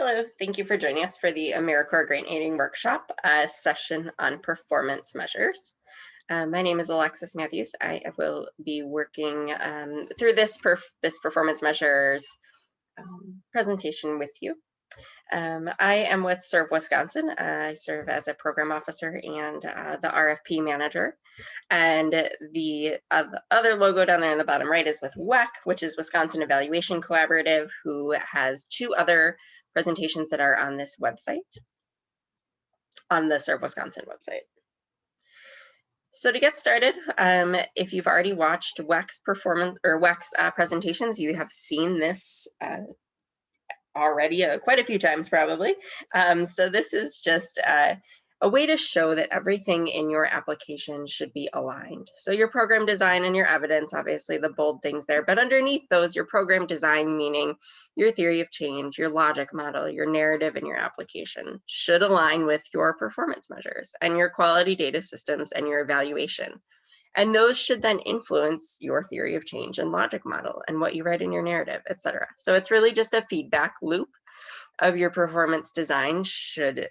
Hello, thank you for joining us for the AmeriCorps Grant Aiding Workshop session on performance measures. My name is Alexis Matthews. I will be working through this performance measures presentation with you. I am with Serve Wisconsin. I serve as a program officer and the RFP manager. And the other logo down there in the bottom right is with WEC, which is Wisconsin Evaluation Collaborative, who has two other presentations that are on this website, on the Serve Wisconsin website. So to get started, if you've already watched WEC's presentations, you have seen this already quite a few times probably. So this is just a way to show that everything in your application should be aligned. So your program design and your evidence, obviously the bold things there, but underneath those, your program design, meaning your theory of change, your logic model, your narrative, and your application should align with your performance measures and your quality data systems and your evaluation. And those should then influence your theory of change and logic model and what you write in your narrative, et cetera. So it's really just a feedback loop of your performance design should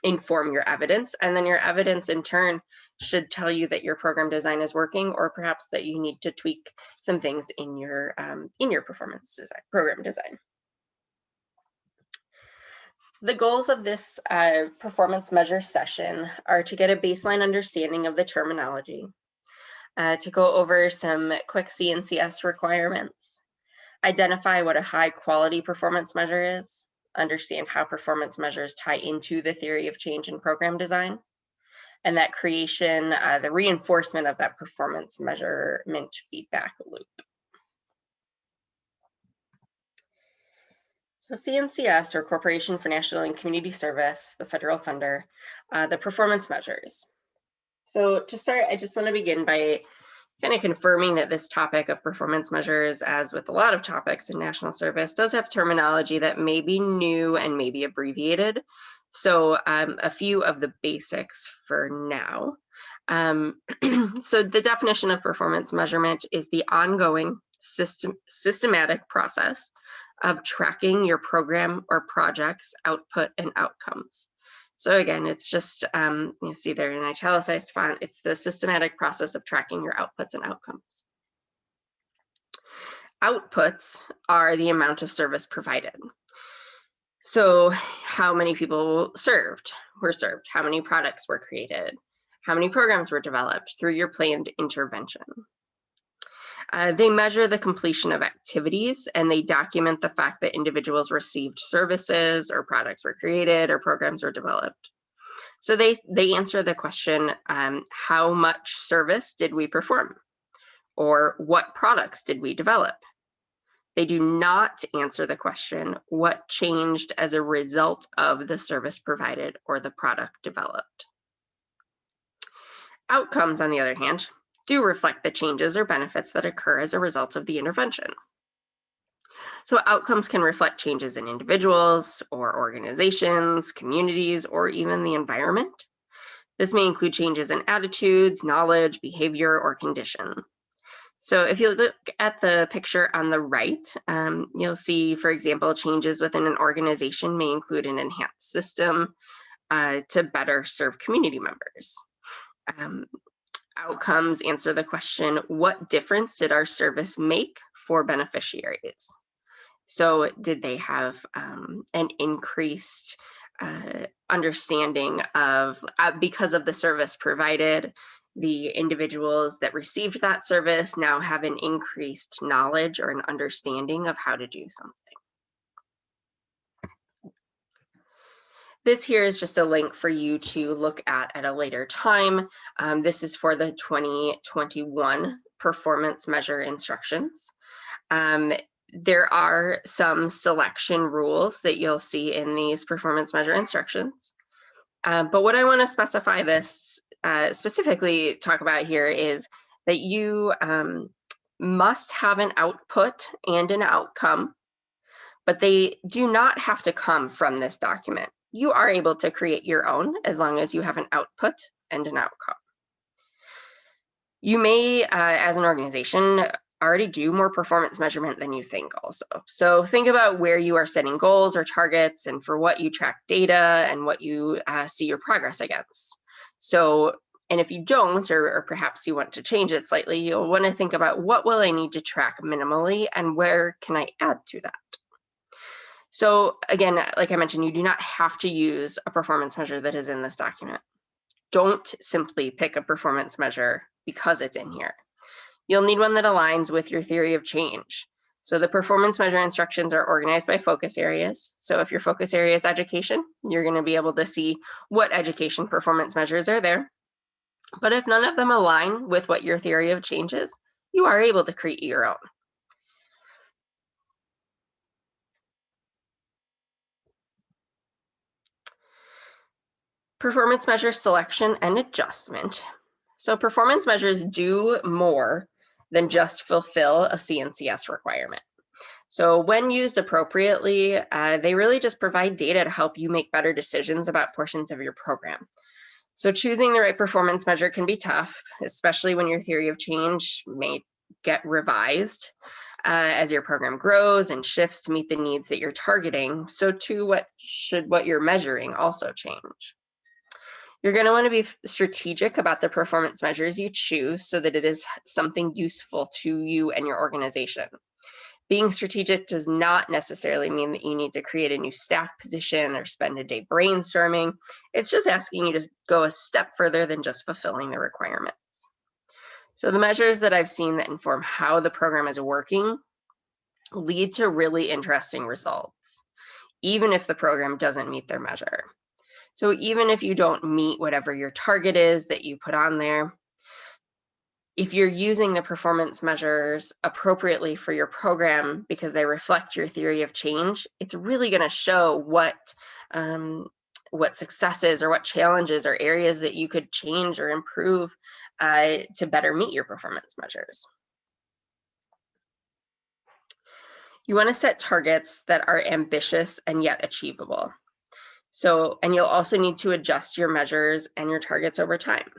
inform your evidence, and then your evidence in turn should tell you that your program design is working, or perhaps that you need to tweak some things in your performance design, program design. The goals of this performance measure session are to get a baseline understanding of the terminology, to go over some quick C&CS requirements, identify what a high quality performance measure is, understand how performance measures tie into the theory of change in program design, and that creation, the reinforcement of that performance measurement feedback loop. So CNCS, or Corporation for National and Community Service, the federal funder, the performance measures. So to start, I just want to begin by kind of confirming that this topic of performance measures, as with a lot of topics in national service, does have terminology that may be new and may be abbreviated. So a few of the basics for now. So the definition of performance measurement is the ongoing systematic process of tracking your program or project's output and outcomes. So again, it's just, you see there in italicized font, it's the systematic process of tracking your outputs and outcomes. Outputs are the amount of service provided. So how many people were served, how many products were created, how many programs were developed through your planned intervention. They measure the completion of activities, and they document the fact that individuals received services or products were created or programs were developed. So they answer the question, how much service did we perform? Or what products did we develop? They do not answer the question, what changed as a result of the service provided or the product developed? Outcomes, on the other hand, do reflect the changes or benefits that occur as a result of the intervention. So outcomes can reflect changes in individuals or organizations, communities, or even the environment. This may include changes in attitudes, knowledge, behavior, or condition. So if you look at the picture on the right, you'll see, for example, changes within an organization may include an enhanced system to better serve community members. Outcomes answer the question, what difference did our service make for beneficiaries? So did they have an increased understanding of, because of the service provided, the individuals that received that service now have an increased knowledge or an understanding of how to do something. This here is just a link for you to look at a later time. This is for the 2021 performance measure instructions. There are some selection rules that you'll see in these performance measure instructions. But what I want to specify this specifically talk about here is that you must have an output and an outcome, but they do not have to come from this document. You are able to create your own as long as you have an output and an outcome. You may, as an organization, already do more performance measurement than you think also. So think about where you are setting goals or targets and for what you track data and what you see your progress against. So, and if you don't, or perhaps you want to change it slightly, you'll want to think about what will I need to track minimally and where can I add to that? So again, like I mentioned, you do not have to use a performance measure that is in this document. Don't simply pick a performance measure because it's in here. You'll need one that aligns with your theory of change. So the performance measure instructions are organized by focus areas. So if your focus area is education, you're going to be able to see what education performance measures are there. But if none of them align with what your theory of change is, you are able to create your own. Performance measure selection and adjustment. So performance measures do more than just fulfill a CNCS requirement. So when used appropriately, they really just provide data to help you make better decisions about portions of your program. So choosing the right performance measure can be tough, especially when your theory of change may get revised as your program grows and shifts to meet the needs that you're targeting. So too, what you're measuring also change. You're going to want to be strategic about the performance measures you choose so that it is something useful to you and your organization. Being strategic does not necessarily mean that you need to create a new staff position or spend a day brainstorming. It's just asking you to go a step further than just fulfilling the requirements. So the measures that I've seen that inform how the program is working lead to really interesting results, even if the program doesn't meet their measure. So even if you don't meet whatever your target is that you put on there, if you're using the performance measures appropriately for your program because they reflect your theory of change, it's really going to show what successes or what challenges or areas that you could change or improve to better meet your performance measures. You want to set targets that are ambitious and yet achievable. So, and you'll also need to adjust your measures and your targets over time.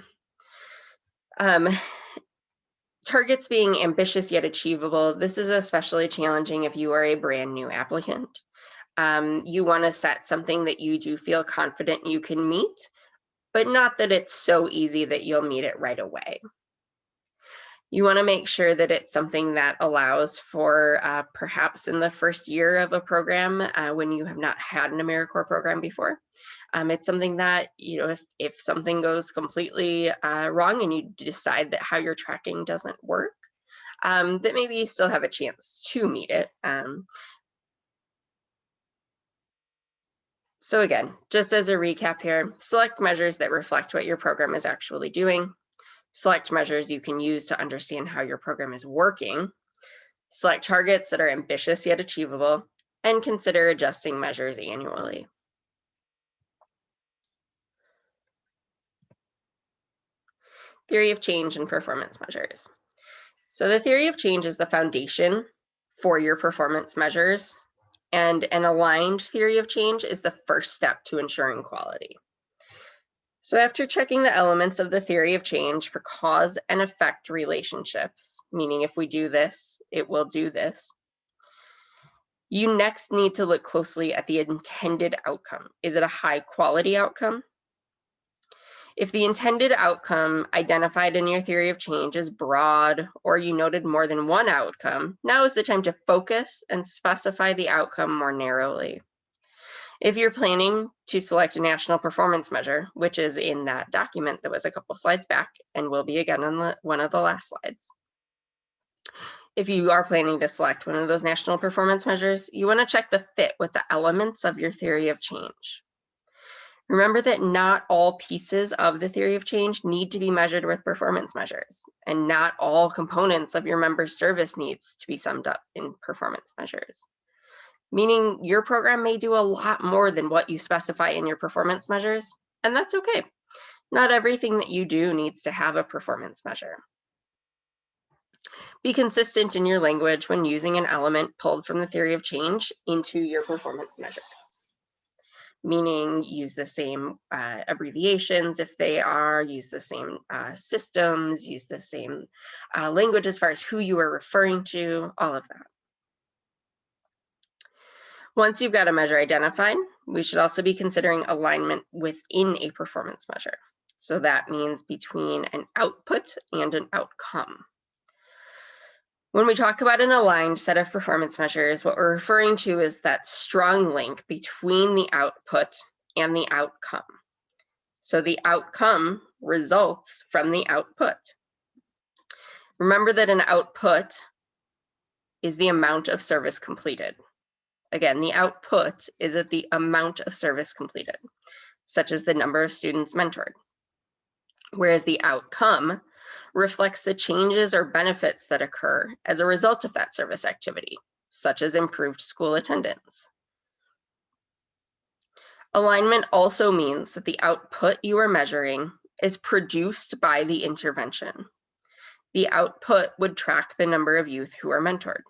Targets being ambitious yet achievable, this is especially challenging if you are a brand new applicant. You want to set something that you do feel confident you can meet, but not that it's so easy that you'll meet it right away. You want to make sure that it's something that allows for perhaps in the first year of a program when you have not had an AmeriCorps program before. It's something that, you know, if something goes completely wrong and you decide that how you're tracking doesn't work, that maybe you still have a chance to meet it. So again, just as a recap here, select measures that reflect what your program is actually doing. Select measures you can use to understand how your program is working. Select targets that are ambitious yet achievable, and consider adjusting measures annually. Theory of change and performance measures. So the theory of change is the foundation for your performance measures, and an aligned theory of change is the first step to ensuring quality. So after checking the elements of the theory of change for cause and effect relationships, meaning if we do this, it will do this, you next need to look closely at the intended outcome. Is it a high quality outcome? If the intended outcome identified in your theory of change is broad, or you noted more than one outcome, now is the time to focus and specify the outcome more narrowly. If you're planning to select a national performance measure, which is in that document that was a couple slides back and will be again on one of the last slides. If you are planning to select one of those national performance measures, you want to check the fit with the elements of your theory of change. Remember that not all pieces of the theory of change need to be measured with performance measures, and not all components of your member's service needs to be summed up in performance measures. Meaning your program may do a lot more than what you specify in your performance measures, and that's okay. Not everything that you do needs to have a performance measure. Be consistent in your language when using an element pulled from the theory of change into your performance measures. meaning use the same abbreviations if they are, use the same systems, use the same language as far as who you are referring to, all of that. Once you've got a measure identified, we should also be considering alignment within a performance measure. So that means between an output and an outcome. When we talk about an aligned set of performance measures, what we're referring to is that strong link between the output and the outcome. So the outcome results from the output. Remember that an output is the amount of service completed. Again, the output is at the amount of service completed, such as the number of students mentored. Whereas the outcome reflects the changes or benefits that occur as a result of that service activity, such as improved school attendance. Alignment also means that the output you are measuring is produced by the intervention. The output would track the number of youth who are mentored.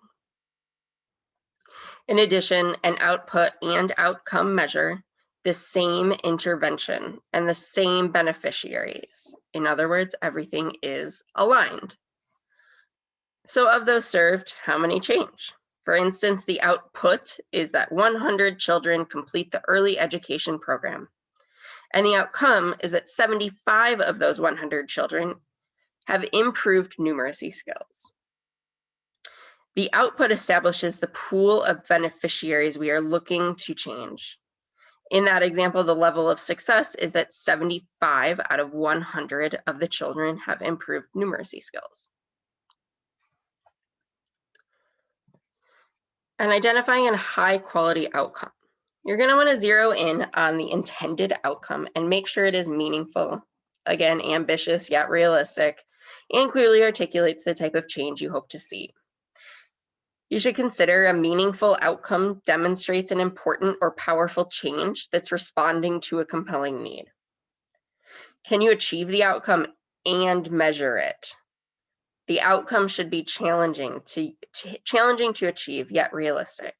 In addition, an output and outcome measure the same intervention and the same beneficiaries. In other words, everything is aligned. So of those served, how many change? For instance, the output is that 100 children complete the early education program. And the outcome is that 75 of those 100 children have improved numeracy skills. The output establishes the pool of beneficiaries we are looking to change. In that example, the level of success is that 75 out of 100 of the children have improved numeracy skills. And identifying a high quality outcome. You're going to want to zero in on the intended outcome and make sure it is meaningful, again, ambitious yet realistic, and clearly articulates the type of change you hope to see. You should consider a meaningful outcome demonstrates an important or powerful change that's responding to a compelling need. Can you achieve the outcome and measure it? The outcome should be challenging to achieve, yet realistic.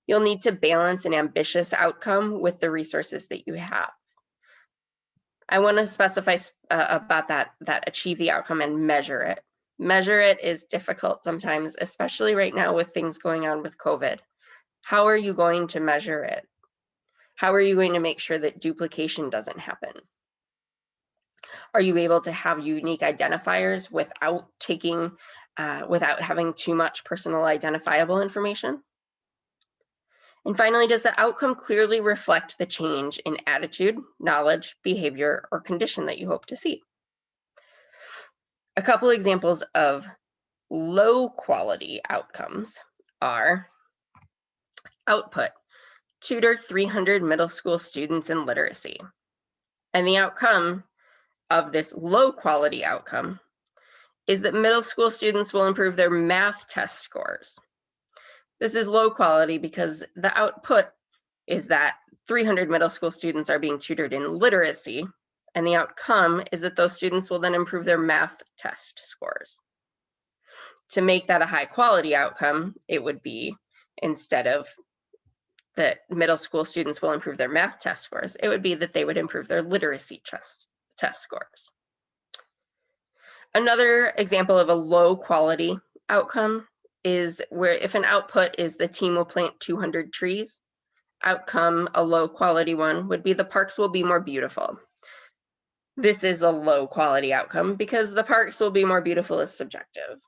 You'll need to balance an ambitious outcome with the resources that you have. I want to specify about that achieve the outcome and measure it. Measure it is difficult sometimes, especially right now with things going on with COVID. How are you going to measure it? How are you going to make sure that duplication doesn't happen? Are you able to have unique identifiers without having too much personal identifiable information? And finally, does the outcome clearly reflect the change in attitude, knowledge, behavior, or condition that you hope to see? A couple examples of low quality outcomes are output, tutor 300 middle school students in literacy. And the outcome of this low quality outcome is that middle school students will improve their math test scores. This is low quality because the output is that 300 middle school students are being tutored in literacy, and the outcome is that those students will then improve their math test scores. To make that a high quality outcome, it would be, instead of that middle school students will improve their math test scores, it would be that they would improve their literacy test scores. Another example of a low quality outcome is where if an output is the team will plant 200 trees, outcome, a low quality one, would be the parks will be more beautiful. This is a low quality outcome because the parks will be more beautiful is subjective.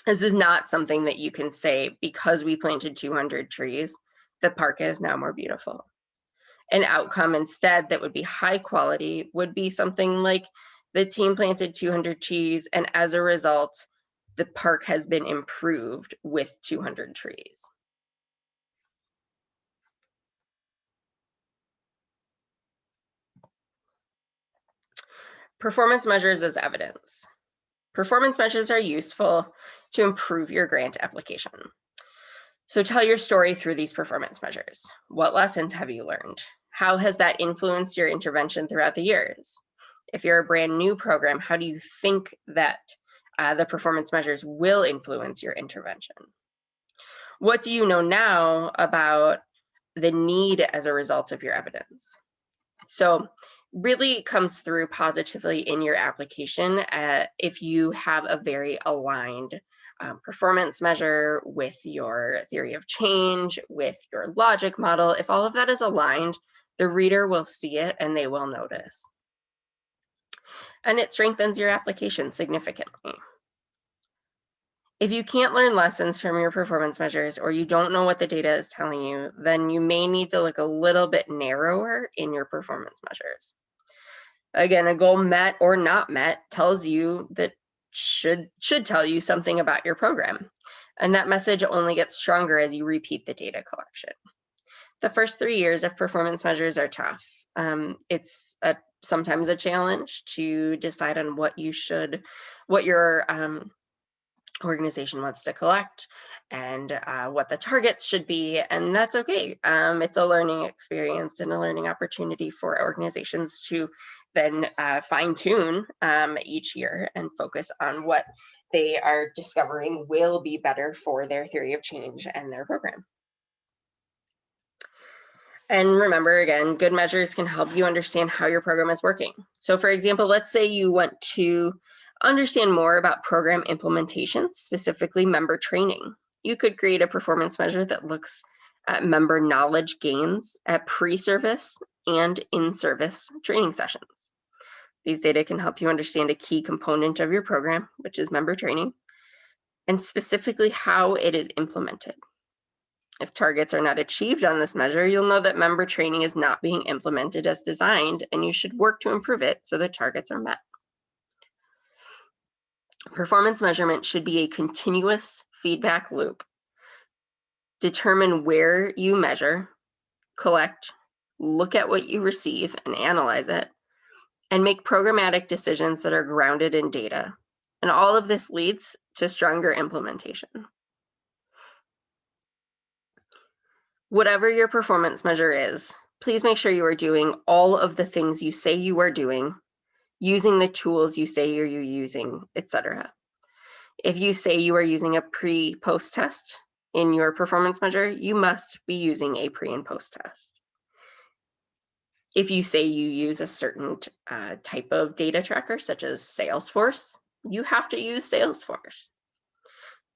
This is not something that you can say because we planted 200 trees, the park is now more beautiful. An outcome instead that would be high quality would be something like the team planted 200 trees, and as a result, the park has been improved with 200 trees. Performance measures as evidence. Performance measures are useful to improve your grant application. So tell your story through these performance measures. What lessons have you learned? How has that influenced your intervention throughout the years? If you're a brand new program, how do you think that the performance measures will influence your intervention? What do you know now about the need as a result of your evidence. So really comes through positively in your application if you have a very aligned performance measure with your theory of change, with your logic model. If all of that is aligned, the reader will see it and they will notice. And it strengthens your application significantly. If you can't learn lessons from your performance measures, or you don't know what the data is telling you, then you may need to look a little bit narrower in your performance measures. Again, a goal met or not met tells you that should tell you something about your program. And that message only gets stronger as you repeat the data collection. The first 3 years of performance measures are tough. It's sometimes a challenge to decide on what your organization wants to collect and what the targets should be, and that's okay. It's a learning experience and a learning opportunity for organizations to then fine-tune each year and focus on what they are discovering will be better for their theory of change and their program. And remember, again, good measures can help you understand how your program is working. So for example, let's say you want to understand more about program implementation, specifically member training. You could create a performance measure that looks at member knowledge gains at pre-service and in-service training sessions. These data can help you understand a key component of your program, which is member training, and specifically how it is implemented. If targets are not achieved on this measure, you'll know that member training is not being implemented as designed, and you should work to improve it so that targets are met. Performance measurement should be a continuous feedback loop. Determine where you measure, collect, look at what you receive and analyze it, and make programmatic decisions that are grounded in data. And all of this leads to stronger implementation. Whatever your performance measure is, please make sure you are doing all of the things you say you are doing, using the tools you say you're using, etc. If you say you are using a pre-post test in your performance measure, you must be using a pre and post test. If you say you use a certain type of data tracker, such as Salesforce, you have to use Salesforce.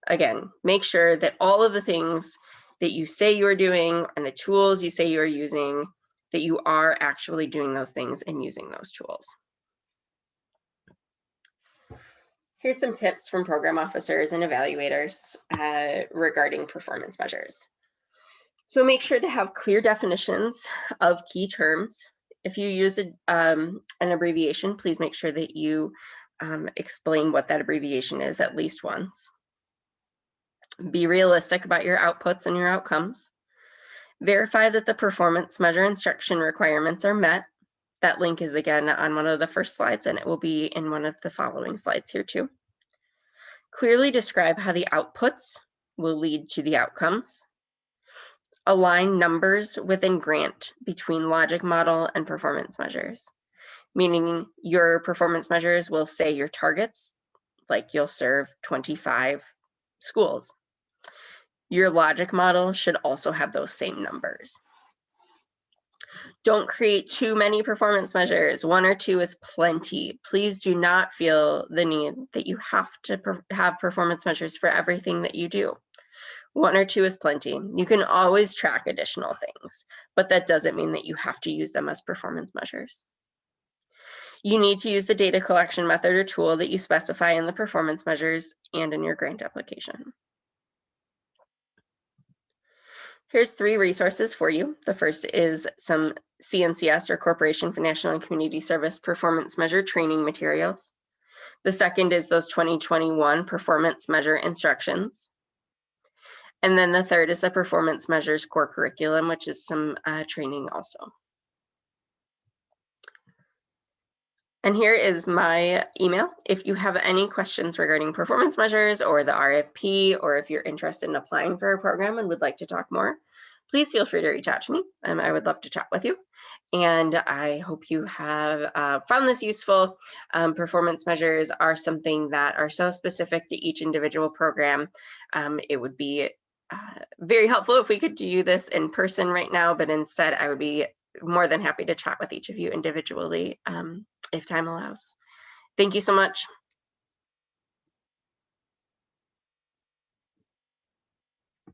Again, make sure that all of the things that you say you are doing and the tools you say you are using, that you are actually doing those things and using those tools. Here's some tips from program officers and evaluators regarding performance measures. So make sure to have clear definitions of key terms. If you use an abbreviation, please make sure that you explain what that abbreviation is at least once. Be realistic about your outputs and your outcomes. Verify that the performance measure instruction requirements are met. That link is again on one of the first slides, and it will be in one of the following slides here too. Clearly describe how the outputs will lead to the outcomes. Align numbers within grant between logic model and performance measures, meaning your performance measures will say your targets, like you'll serve 25 schools. Your logic model should also have those same numbers. Don't create too many performance measures. 1 or 2 is plenty. Please do not feel the need that you have to have performance measures for everything that you do. 1 or 2 is plenty. You can always track additional things, but that doesn't mean that you have to use them as performance measures. You need to use the data collection method or tool that you specify in the performance measures and in your grant application. Here's 3 resources for you. The first is some CNCS, or Corporation for National and Community Service, performance measure training materials. The second is those 2021 performance measure instructions. And then the third is the performance measures core curriculum, which is some training also. And here is my email. If you have any questions regarding performance measures or the RFP, or if you're interested in applying for a program and would like to talk more, please feel free to reach out to me. I would love to chat with you. And I hope you have found this useful. Performance measures are something that are so specific to each individual program. It would be very helpful if we could do this in person right now, but instead I would be more than happy to chat with each of you individually if time allows. Thank you so much.